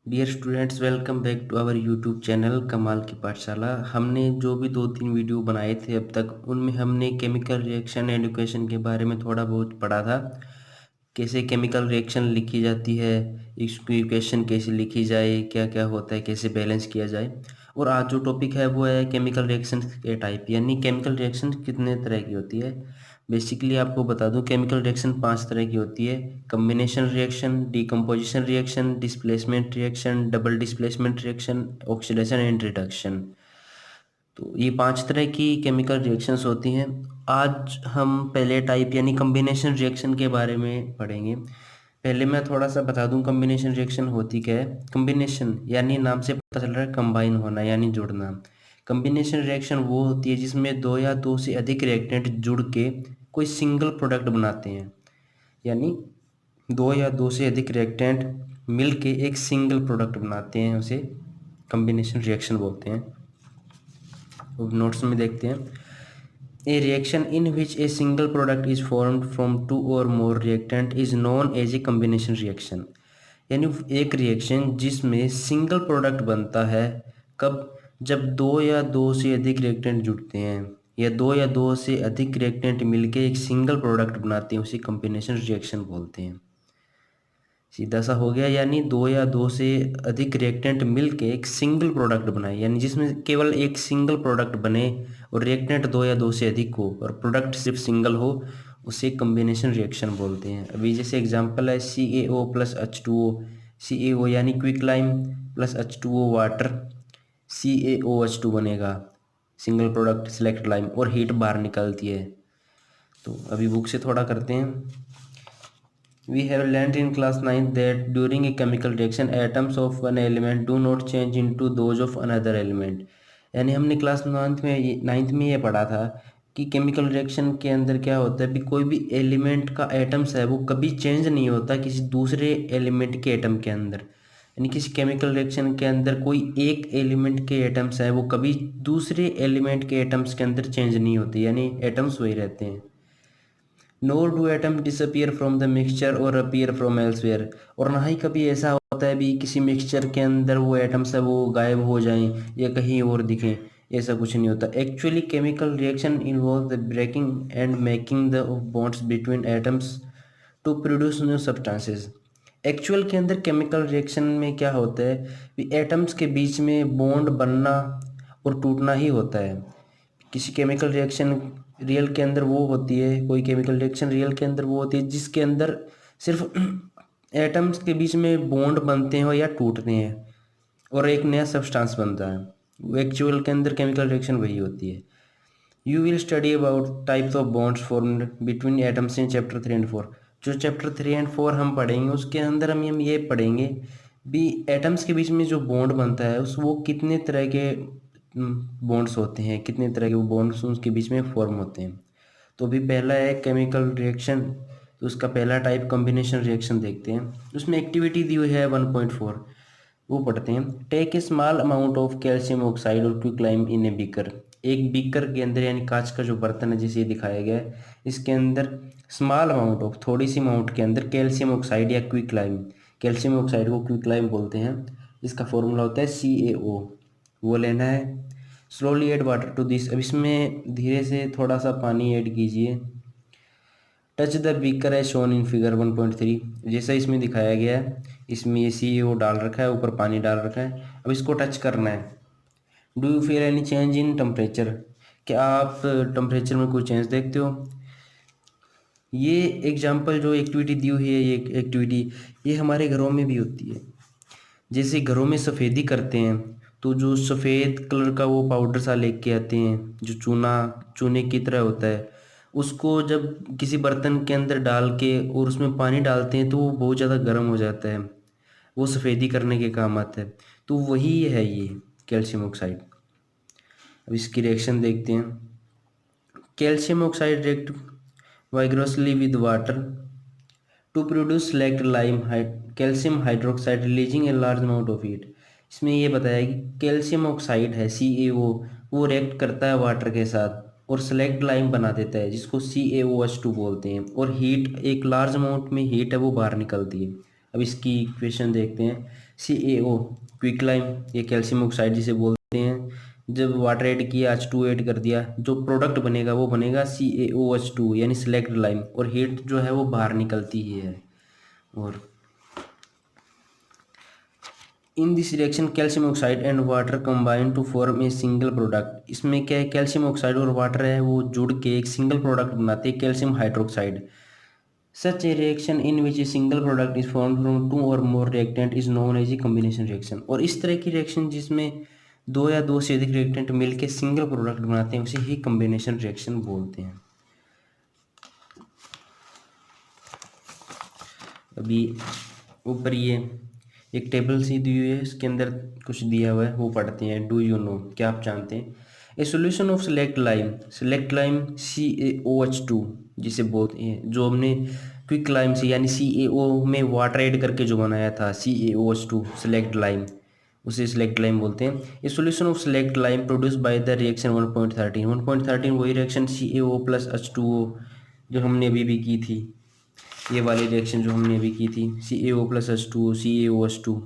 Dear students, welcome back to our YouTube channel Kamaal ki पाठशाला। हमने जो भी 2-3 वीडियो बनाए थे अब तक, उनमें हमने केमिकल रिएक्शन एडुकेशन के बारे में थोड़ा बहुत पढ़ा था। कैसे केमिकल रिएक्शन लिखी जाती है, इसकी इक्वेशन कैसे लिखी जाए, क्या क्या होता है, कैसे बैलेंस किया जाए। और आज जो टॉपिक है वो है केमिकल रिएक्शन के टाइप, यानी केमिकल रिएक्शन कितने तरह की होती है। बेसिकली आपको बता दूं, केमिकल रिएक्शन 5 तरह की होती है। Combination reaction, decomposition reaction, displacement reaction, double displacement reaction, oxidation and reduction. तो ये 5 तरह की केमिकल रिएक्शंस होती हैं। आज हम पहले टाइप यानी कम्बिनेशन रिएक्शन के बारे में पढ़ेंगे। पहले मैं थोड़ा सा बता दूं कम्बिनेशन रिएक्शन होती क्या है। कम्बिनेशन यानी नाम से पता चल रहा है कंबाइन होना यानी जुड़ना। कम्बिनेशन रिएक्शन वो होती है जिसमें दो या दो से अधिक रिएक्टेंट जुड़ के कोई सिंगल प्रोडक्ट बनाते हैं। यानी दो या दो से अधिक रिएक्टेंट मिल के एक सिंगल प्रोडक्ट बनाते हैं, उसे कम्बिनेशन रिएक्शन बोलते हैं। अब नोट्स में देखते हैं। A reaction in which a single product is formed from two or more reactant is known as a combination reaction. यानी एक रिएक्शन जिसमें सिंगल प्रोडक्ट बनता है, कब? जब दो या दो से अधिक रिएक्टेंट जुड़ते हैं या दो या दो से अधिक रिएक्टेंट मिलके एक सिंगल प्रोडक्ट बनाते हैं, उसे कम्बिनेशन रिएक्शन बोलते हैं। सीधा सा हो गया। यानी दो या दो से अधिक रिएक्टेंट मिलके एक सिंगल प्रोडक्ट बनाए, यानी जिसमें केवल एक सिंगल प्रोडक्ट बने और रिएक्टेंट दो या दो से अधिक हो और प्रोडक्ट सिर्फ सिंगल हो, उसे कम्बिनेशन रिएक्शन बोलते हैं। अभी जैसे एग्जांपल है CaO प्लस H2O। CaO यानी quick lime plus H2O water, CaOH2 बनेगा, सिंगल प्रोडक्ट सेलेक्ट लाइम, और हीट बाहर निकलती है। तो अभी बुक से थोड़ा करते हैं। We have learned in class 9 that during a chemical reaction, atoms of one element do not change into those of another element। यानी हमने क्लास नाइन्थ में ये पढ़ा था कि केमिकल रिएक्शन के अंदर क्या होता है कि कोई भी एलिमेंट का एटम्स है वो कभी चेंज नहीं होता किसी दूसरे एलिमेंट के एटम के अंदर। यानी किसी केमिकल रिएक्शन के अंदर कोई एक एलिमेंट के एटम्स है वो कभी दूसरे एलिमेंट के एटम्स के अंदर चेंज नहीं होते, यानी एटम्स वही रहते हैं। Nor do atom disappear from the mixture or appear from elsewhere. और ना ही कभी ऐसा होता है भी किसी मिक्सचर के अंदर वो एटम्स है वो गायब हो जाएं या कहीं और दिखें, ऐसा कुछ नहीं होता। Actually chemical reaction involve the breaking and making the bonds between atoms to produce new substances. Actual के अंदर केमिकल रिएक्शन में क्या होता है कि एटम्स के बीच में बॉन्ड बनना और टूटना ही होता है। किसी केमिकल रिएक्शन रियल के अंदर वो होती है, कोई केमिकल रिएक्शन रियल के अंदर वो होती है जिसके अंदर सिर्फ एटम्स के बीच में बॉन्ड बनते हैं या टूटते हैं और एक नया सब्सटेंस बनता है। एक्चुअल के अंदर केमिकल रिएक्शन वही होती है। You will study about types of bonds formed between atoms in chapter 3 and 4। जो चैप्टर 3 एंड 4 हम पढ़ेंगे उसके अंदर हम ये पढ़ेंगे भी एटम्स के बीच में जो बॉन्ड बनता है उस वो कितने तरह के बॉन्ड्स होते हैं, कितने तरह के वो बॉन्ड्स उसके बीच में फॉर्म होते हैं। तो अभी पहला है केमिकल रिएक्शन, तो उसका पहला टाइप कॉम्बिनेशन रिएक्शन देखते हैं। उसमें एक्टिविटी दी हुई है 1.4, वो पढ़ते हैं। Take a small amount of calcium oxide और क्विकलाइम इन ए बीकर। एक बीकर के अंदर यानी कांच का जो बर्तन है जिसे दिखाया गया है, इसके अंदर स्मॉल अमाउंट ऑफ थोड़ी सी अमाउंट के अंदर कैल्शियम ऑक्साइड या क्विकलाइम, कैल्शियम ऑक्साइड को क्विकलाइम बोलते हैं, इसका फॉर्मूला होता है CaO, वो लेना है। Slowly add water to this. अब इसमें धीरे से थोड़ा सा पानी ऐड कीजिए। टच द बीकर है शोन इन फिगर 1.3, जैसा इसमें दिखाया गया है। इसमें ये CaO डाल रखा है, ऊपर पानी डाल रखा है, अब इसको टच करना है। Do you feel any change in temperature. क्या आप टेम्परेचर में कोई चेंज देखते हो? ये एग्जाम्पल जो एक्टिविटी दी हुई है, ये एक्टिविटी ये हमारे घरों में भी होती है। जैसे घरों में सफ़ेदी करते हैं तो जो सफ़ेद कलर का वो पाउडर सा लेके आते हैं जो चूना चूने की तरह होता है, उसको जब किसी बर्तन के अंदर डाल के और उसमें पानी डालते हैं तो वो बहुत ज़्यादा गर्म हो जाता है, वो सफ़ेदी करने के काम आता है। तो वही है ये कैल्शियम ऑक्साइड। अब इसकी रिएक्शन देखते हैं। Calcium oxide react vigorously with water to produce select lime calcium hydroxide releasing a large amount of heat. इसमें ये बताया कि कैल्शियम ऑक्साइड है CaO, वो रिएक्ट करता है वाटर के साथ और सेलेक्ट लाइम बना देता है जिसको CaOH2 बोलते हैं, और हीट एक लार्ज अमाउंट में हीट है वो बाहर निकलती है। अब इसकी इक्वेशन देखते हैं। CaO क्विकलाइम, ये कैल्शियम ऑक्साइड जिसे बोलते हैं, जब वाटर ऐड किया H2 ऐड कर दिया, जो प्रोडक्ट बनेगा वो बनेगा CaOH2 यानी सेलेक्ट लाइम, और हीट जो है वो बाहर निकलती ही है। और in this reaction calcium oxide and water combine to form a single product. इसमें क्या है, कैल्शियम ऑक्साइड और वाटर है वो जुड़ के एक सिंगल प्रोडक्ट बनाते हैं, calcium hydroxide. Such a reaction in which a single product is form from two or more reactant is known as a combination reaction. और इस तरह की रिएक्शन जिसमें दो या दो से अधिक रिएक्टेंट मिलकर सिंगल प्रोडक्ट बनाते हैं उसे ही कॉम्बिनेशन रिएक्शन बोलते हैं। अभी ऊपर ये एक टेबल सी दी हुई है, इसके अंदर कुछ दिया हुआ है वो पढ़ते हैं। डू यू नो, क्या आप जानते हैं? A solution of select lime CaOH2 जिसे बोलते हैं, जो हमने क्विक लाइम से यानी CaO में वाटर ऐड करके जो बनाया था CaOH2 सेलेक्ट लाइम, उसे सेलेक्ट लाइम बोलते हैं। A solution of select lime produce by the reaction 1.13 वही रिएक्शन CaO प्लस H2O जो हमने अभी भी की थी, ये वाली रिएक्शन जो हमने अभी की थी CaO plus H2O CaOH2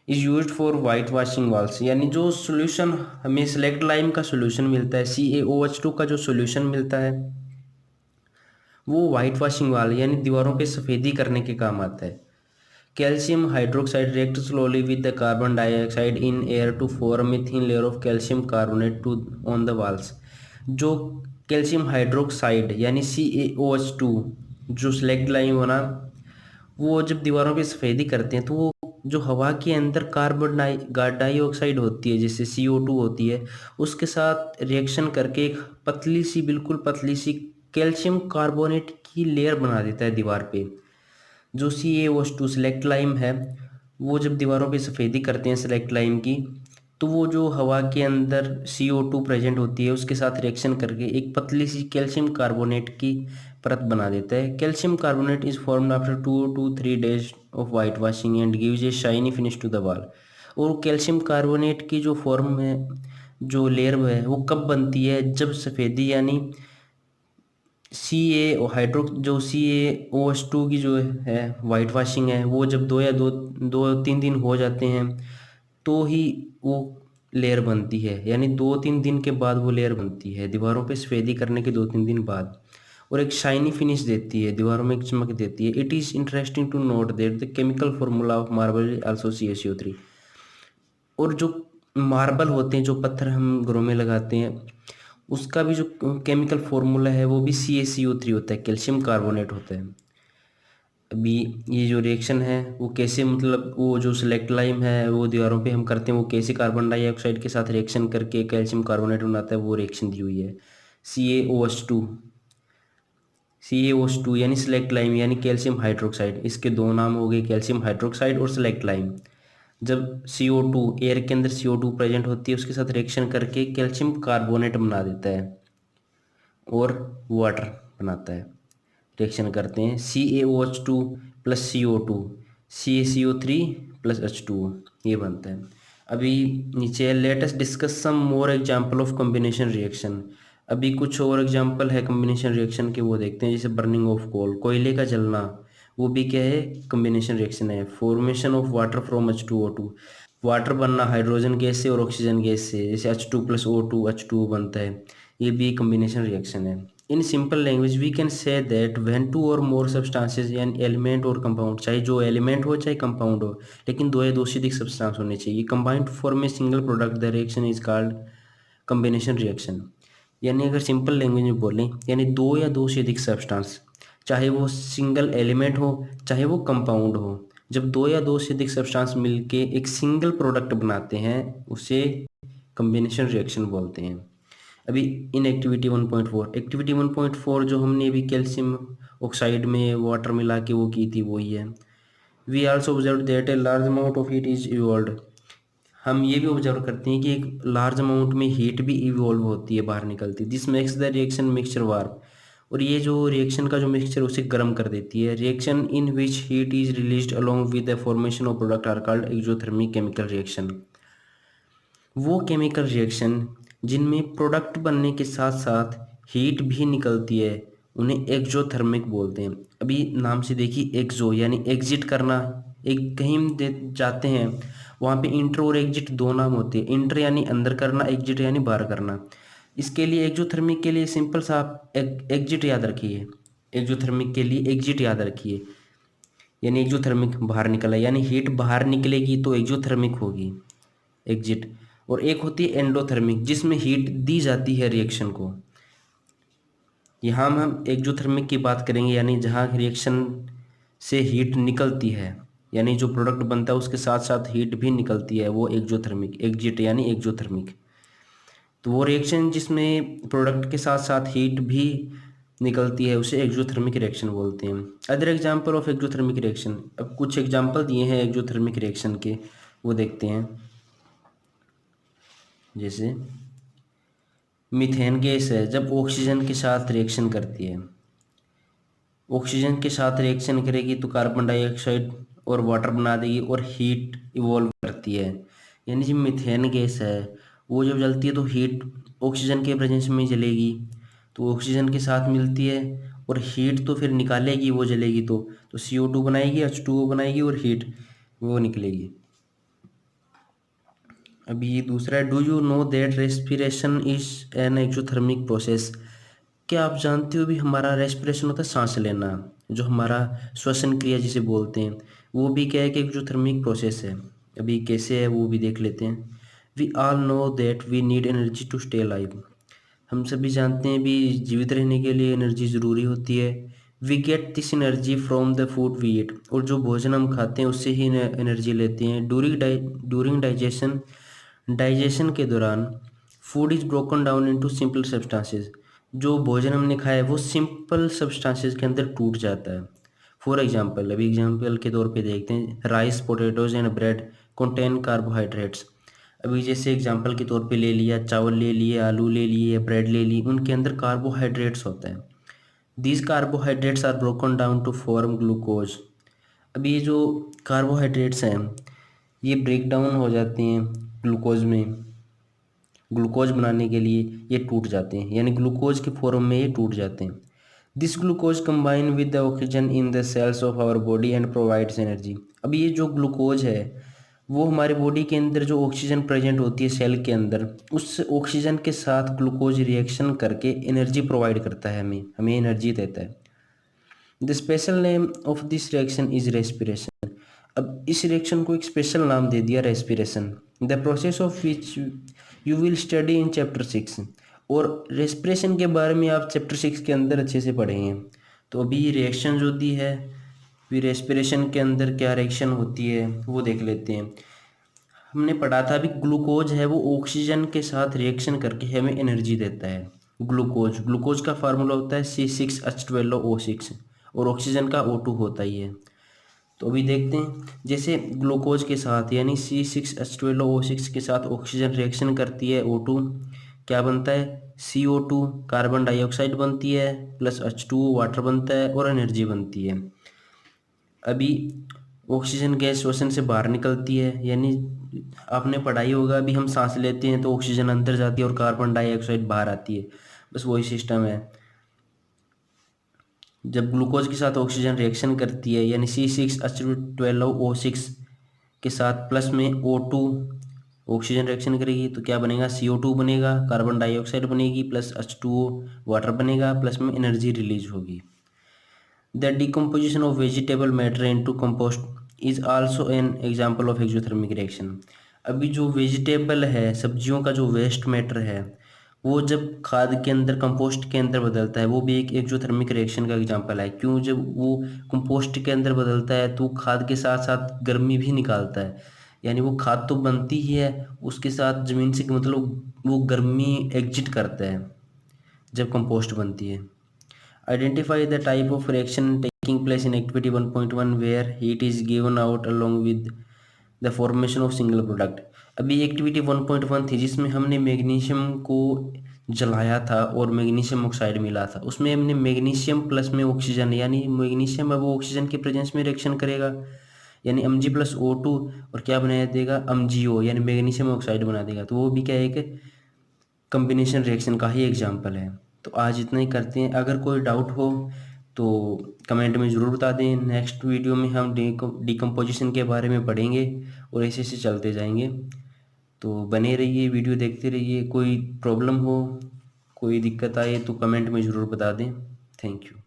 is used for white washing walls. यानी जो सोल्यूशन हमें सेलेक्ट लाइम का सोल्यूशन मिलता है, CaOH2 का जो सोल्यूशन मिलता है वो वाइट वाशिंग वाल यानी दीवारों पे सफ़ेदी करने के काम आता है। Calcium hydroxide react slowly with the carbon dioxide in air to form a thin layer of calcium carbonate to on the walls. जो कैल्शियम हाइड्रोक्साइड यानी CaOH2 जो सेलेक्ट लाइम बना, वो जब दीवारों पे सफ़ेदी करते हैं तो वो जो हवा के अंदर कार्बन डाइऑक्साइड होती है जैसे CO2 होती है, उसके साथ रिएक्शन करके एक पतली सी, बिल्कुल पतली सी कैल्शियम कार्बोनेट की लेयर बना देता है दीवार पे। जो CaOH2 सेलेक्ट लाइम है, वो जब दीवारों पे सफ़ेदी करते हैं सेलेक्ट लाइम की, तो वो जो हवा के अंदर CO2 प्रेजेंट होती है उसके साथ रिएक्शन करके एक पतली सी कैल्शियम कार्बोनेट की परत बना देता है। Calcium carbonate is formed after 2 to 3 days of white washing and gives a shiny finish to the wall. और कैल्शियम कार्बोनेट की जो फॉर्म है, जो लेयर है, वो कब बनती है? जब सफ़ेदी यानी जो CaOH2 की जो है वाइट वाशिंग है, वो जब दो तीन दिन हो जाते हैं तो ही वो लेयर बनती है। यानी 2-3 दिन के बाद वो लेयर बनती है दीवारों पे सफ़ेदी करने के 2-3 दिन बाद, और एक शाइनी फिनिश देती है, दीवारों में एक चमक देती है। It is interesting to note that the chemical formula of marble is also CaCO3। और जो मार्बल होते हैं, जो पत्थर हम घरों में लगाते हैं, उसका भी जो केमिकल फार्मूला है वो भी CaCO3 होता है, कैल्शियम कार्बोनेट होता है। अभी ये जो रिएक्शन है वो कैसे, मतलब वो जो सेलेक्ट लाइम है वो दीवारों पे हम करते हैं, वो कैसे कार्बन डाइऑक्साइड के साथ रिएक्शन करके कैल्शियम कार्बोनेट बनाता है, वो रिएक्शन दी हुई है। CaOH2 CaOH2 यानी सेलेक्ट लाइम यानी कैल्शियम हाइड्रोक्साइड, इसके दो नाम हो गए, कैल्शियम हाइड्रोक्साइड और सेलेक्ट लाइम। जब CO2 एयर के अंदर CO2 प्रेजेंट होती है उसके साथ रिएक्शन करके कैल्शियम कार्बोनेट बना देता है और वाटर बनाता है। रिएक्शन करते हैं CaOH2 plus CO2 CaCO3 plus H2O, ये बनता है। अभी नीचे let us discuss some more example of combination reaction. अभी कुछ और एग्जांपल है कॉम्बिनेशन रिएक्शन के, वो देखते हैं। जैसे बर्निंग ऑफ कोल, कोयले का जलना, वो भी क्या है? कॉम्बिनेशन रिएक्शन है। Formation of water from H2O2, water बनना हाइड्रोजन गैस से और ऑक्सीजन गैस से, जैसे H2 प्लस O2 H2O बनता है, ये भी कॉम्बिनेशन रिएक्शन है। In simple language we can say that when two or more substances यानी एलिमेंट और कंपाउंड, चाहे जो एलिमेंट हो चाहे कंपाउंड हो, लेकिन दो या दो से अधिक सब्सटेंस होने चाहिए, combined to form a single product, the reaction is called combination reaction. यानी अगर सिंपल लैंग्वेज में बोलें, यानी दो या दो से अधिक सब्सटेंस, चाहे वो सिंगल एलिमेंट हो चाहे वो कंपाउंड हो, जब दो या दो से अधिक सब्सटेंस मिलके एक सिंगल प्रोडक्ट बनाते हैं उसे कॉम्बिनेशन रिएक्शन बोलते हैं। अभी इन एक्टिविटी 1.4 जो हमने अभी कैल्शियम ऑक्साइड में वाटर मिला के वो की थी, वही है। We also observe that a large amount of heat is evolved. हम ये भी ऑब्जर्व करते हैं कि एक लार्ज अमाउंट में हीट भी इवॉल्व होती है, बाहर निकलती है। This makes the reaction mixture warm, और ये जो रिएक्शन का जो मिक्सचर उसे गर्म कर देती है। Reaction in which heat is released along with the formation of product are called exothermic chemical reaction. वो केमिकल रिएक्शन जिनमें प्रोडक्ट बनने के साथ साथ हीट भी निकलती है उन्हें एक्सोथर्मिक बोलते हैं। अभी नाम से देखिए एक्सो यानी एग्जिट करना, एक कहीं हम जाते हैं वहाँ पे इंटर और एग्जिट दो नाम होते हैं। इंटर यानी अंदर करना, एग्जिट यानी बाहर करना। इसके लिए एक्जोथर्मिक के लिए सिंपल सा आप एग्जिट याद रखिए, एक्जोथर्मिक के लिए एग्जिट याद रखिए, यानी एक्जोथर्मिक बाहर निकला, यानी हीट बाहर निकलेगी तो एक्जोथर्मिक होगी एग्जिट। और एक होती है एंडोथर्मिक जिसमें हीट दी जाती है रिएक्शन को। यहाँ हम एक्जोथर्मिक की बात करेंगे, यानी जहाँ रिएक्शन से हीट निकलती है, यानी जो प्रोडक्ट बनता है उसके साथ साथ हीट भी निकलती है, वो एक्जोथर्मिक, एग्जिट यानी एक्जोथर्मिक। तो वो रिएक्शन जिसमें प्रोडक्ट के साथ साथ हीट भी निकलती है उसे एक्जोथर्मिक रिएक्शन बोलते हैं। Other example of exothermic reaction, अब कुछ एग्जांपल दिए हैं एक्जोथर्मिक रिएक्शन के, वो देखते हैं। जैसे मीथेन गैस है, जब ऑक्सीजन के साथ रिएक्शन करती है, ऑक्सीजन के साथ रिएक्शन करेगी तो कार्बन डाइऑक्साइड और वाटर बना देगी और हीट इवॉल्व करती है। यानी जो मीथेन गैस है वो जब जलती है तो हीट ऑक्सीजन के प्रेजेंस में जलेगी, तो ऑक्सीजन के साथ मिलती है और हीट तो फिर निकालेगी, वो जलेगी तो CO2 बनाएगी, H2O बनाएगी और हीट वो निकलेगी। अभी दूसरा है, do you know that respiration is an exothermic process. क्या आप जानते हो भी हमारा रेस्पिरेशन होता है सांस लेना, जो हमारा श्वसन क्रिया जिसे बोलते हैं, वो भी क्या है कि एक्सोथर्मिक प्रोसेस है। अभी कैसे है वो भी देख लेते हैं। We all know that we need energy to stay live. हम सभी जानते हैं भी जीवित रहने के लिए एनर्जी ज़रूरी होती है। We get this energy from the food we eat, और जो भोजन हम खाते हैं उससे ही एनर्जी लेते हैं। ड्यूरिंग डाइजेशन, डाइजेशन के दौरान food is broken down into simple substances, जो भोजन हमने खाया है वो सिंपल सब्सटेंसेस के अंदर टूट जाता है। फॉर एग्जांपल, अभी एग्जांपल के तौर पे देखते हैं, rice, potatoes and bread contain carbohydrates. अभी जैसे एग्जांपल के तौर पे ले लिया, चावल ले लिए, आलू ले लिए, ब्रेड ले ली, उनके अंदर कार्बोहाइड्रेट्स होता है। These carbohydrates are broken down to form glucose. अभी ये जो कार्बोहाइड्रेट्स हैं ये ब्रेक डाउन हो जाते हैं ग्लूकोज में, ग्लूकोज बनाने के लिए ये टूट जाते हैं, यानी ग्लूकोज के फॉर्म में ये टूट जाते हैं। This glucose combine with the oxygen in the cells of our body and provides energy. अब ये जो ग्लूकोज है वो हमारे बॉडी के अंदर जो ऑक्सीजन प्रेजेंट होती है सेल के अंदर, उस ऑक्सीजन के साथ ग्लूकोज रिएक्शन करके एनर्जी प्रोवाइड करता है, हमें हमें एनर्जी देता है। The special name of this reaction is respiration. अब इस रिएक्शन को एक स्पेशल नाम दे दिया, respiration. The process of which you will study in chapter 6। और रेस्पिरेशन के बारे में आप चैप्टर 6 के अंदर अच्छे से पढ़ेंगे। तो अभी रिएक्शन जो दी है, फिर रेस्पिरेशन के अंदर क्या रिएक्शन होती है वो देख लेते हैं। हमने पढ़ा था अभी ग्लूकोज है वो ऑक्सीजन के साथ रिएक्शन करके हमें एनर्जी देता है। ग्लूकोज, ग्लूकोज का फार्मूला होता है C6H12O6 और ऑक्सीजन का O2 होता ही है। तो अभी देखते हैं, जैसे ग्लूकोज के साथ यानी C6H12O6 के साथ ऑक्सीजन रिएक्शन करती है, O2 क्या बनता है, CO2 कार्बन डाइऑक्साइड बनती है, प्लस H2O वाटर बनता है और एनर्जी बनती है। अभी ऑक्सीजन गैस श्वसन से बाहर निकलती है, यानी आपने पढ़ाई होगा, अभी हम सांस लेते हैं तो ऑक्सीजन अंदर जाती है और कार्बन डाइऑक्साइड बाहर आती है, बस वही सिस्टम है। जब ग्लूकोज के साथ ऑक्सीजन रिएक्शन करती है यानी C6H12O6 के साथ प्लस में O2 ऑक्सीजन रिएक्शन करेगी तो क्या बनेगा, CO2 बनेगा, कार्बन डाइऑक्साइड बनेगी, प्लस H2O वाटर बनेगा, प्लस में एनर्जी रिलीज होगी। The decomposition of vegetable matter into compost is also an example of exothermic reaction. अभी जो वेजिटेबल है, सब्जियों का जो वेस्ट मैटर है, वो जब खाद के अंदर, कंपोस्ट के अंदर बदलता है, वो भी एक एक्सोथर्मिक रिएक्शन का एग्जांपल है। क्यों, जब वो कंपोस्ट के अंदर बदलता है तो खाद के साथ साथ गर्मी भी निकालता है, यानी वो खाद तो बनती ही है, उसके साथ ज़मीन से मतलब वो गर्मी एग्जिट करता है जब कंपोस्ट बनती है। Identify the type of reaction taking place in activity 1.1 where heat is given out along with the formation of single product। अभी एक्टिविटी 1.1 थी जिसमें हमने मैग्नीशियम को जलाया था और मैग्नीशियम ऑक्साइड मिला था। उसमें हमने मैग्नीशियम प्लस में ऑक्सीजन, यानी मैग्नीशियम अब वो ऑक्सीजन के प्रेजेंस में रिएक्शन करेगा, यानी Mg+O2 और क्या बना देगा, MgO, यानी मैग्नीशियम ऑक्साइड बना देगा। तो वो भी क्या है, एक कम्बिनेशन रिएक्शन का ही एग्जाम्पल है। तो आज इतना ही करते हैं, अगर कोई डाउट हो तो कमेंट में ज़रूर बता दें। नेक्स्ट वीडियो में हम डिकम्पोजिशन के बारे में पढ़ेंगे और ऐसे ऐसे चलते जाएंगे। तो बने रहिए, वीडियो देखते रहिए। कोई प्रॉब्लम हो, कोई दिक्कत आए तो कमेंट में ज़रूर बता दें। Thank you.